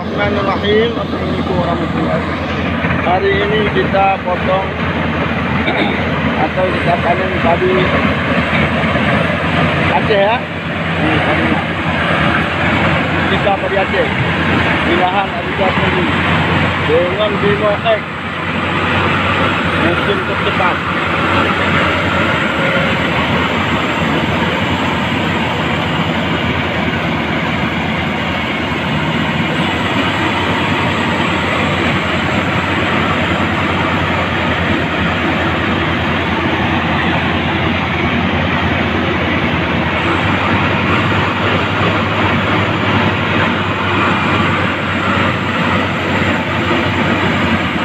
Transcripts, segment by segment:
Bismillahirrahmanirrahim. Assalamualaikum warahmatullahi wabarakatuh. Hari ini kita potong atau kita panen padi Aceh ya. Ini padinya. Kita padi Aceh di lahan Abizar ini dengan Bimo X musim tercepat.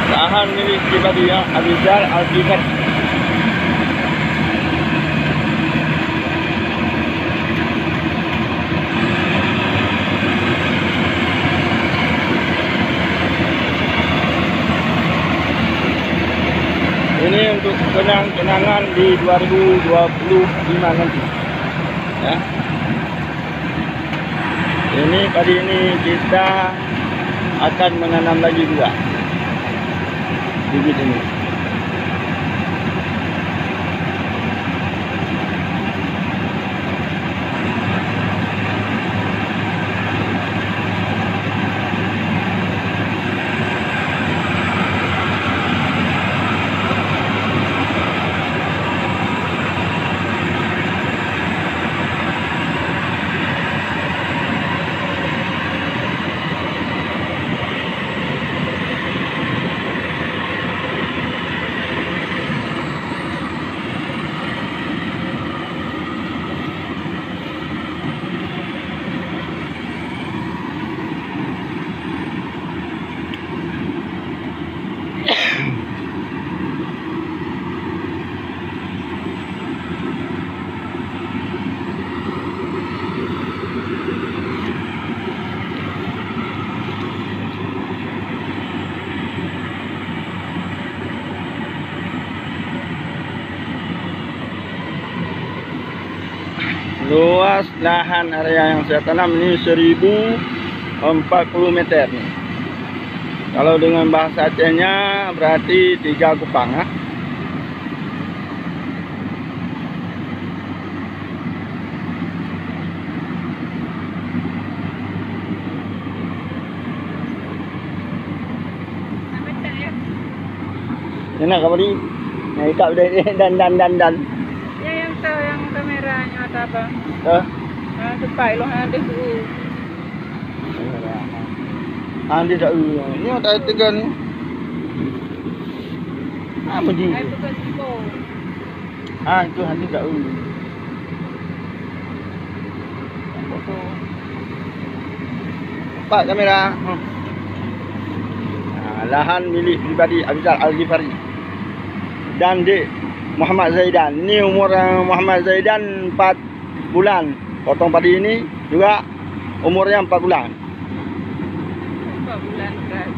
Lahan milik pribadi ya, Abizar Al-Ghifari. Ini untuk kenang-kenangan di 2025 nanti. Ya. Ini padi ini kita akan menanam lagi juga. Bibit ini. Luas lahan area yang saya tanam ini 1040 meter nih. Kalau dengan bahasa Acehnya berarti 3 kupang ya. Enak apa ni? Nah, ikat dan. Ya yang tahu yang kameranya atau apa? Tepai loh ada tu. Andi dah ni ada tegan. Apa ni? Hai bukan sipo. Itu andi dah Pak kamera. Lahan milik pribadi Abizar Al-Ghifari dan Dek Muhammad Zaidan. Ini umur Muhammad Zaidan 4 bulan. Potong padi ini juga umurnya 4 bulan. 4 bulan beras.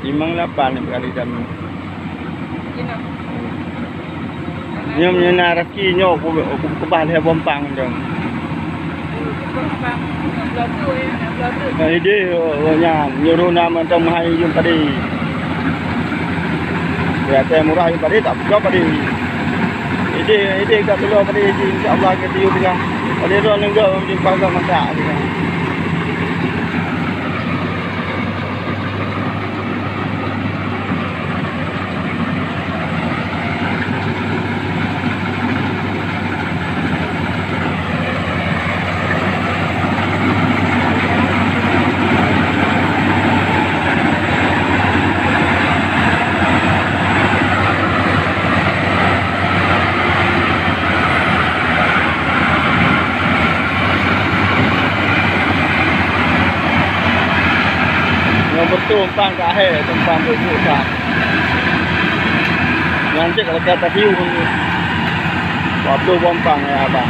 Imang 8 kali jam. Ina. Nyom nyana rezeki nyok ku bahal bompang dong. Bompang. Belatu ya, belatu. Nah, ide nya nyuruh nama tong hai jum padi. Ya teh murah jum padi tak juga padi. Ide kat dulu padi insyaallah kita yuk juga. Padi ro nenggo di panggang masak juga. Tumpang ke akhir, tumpang berbuka. Nanti kalau kata view ni, waktu bompang ya abang.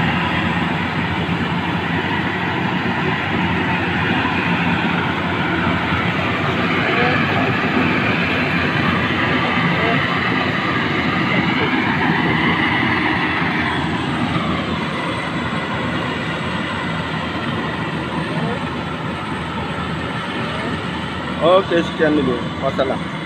Oke, sekian dulu. Wassalam.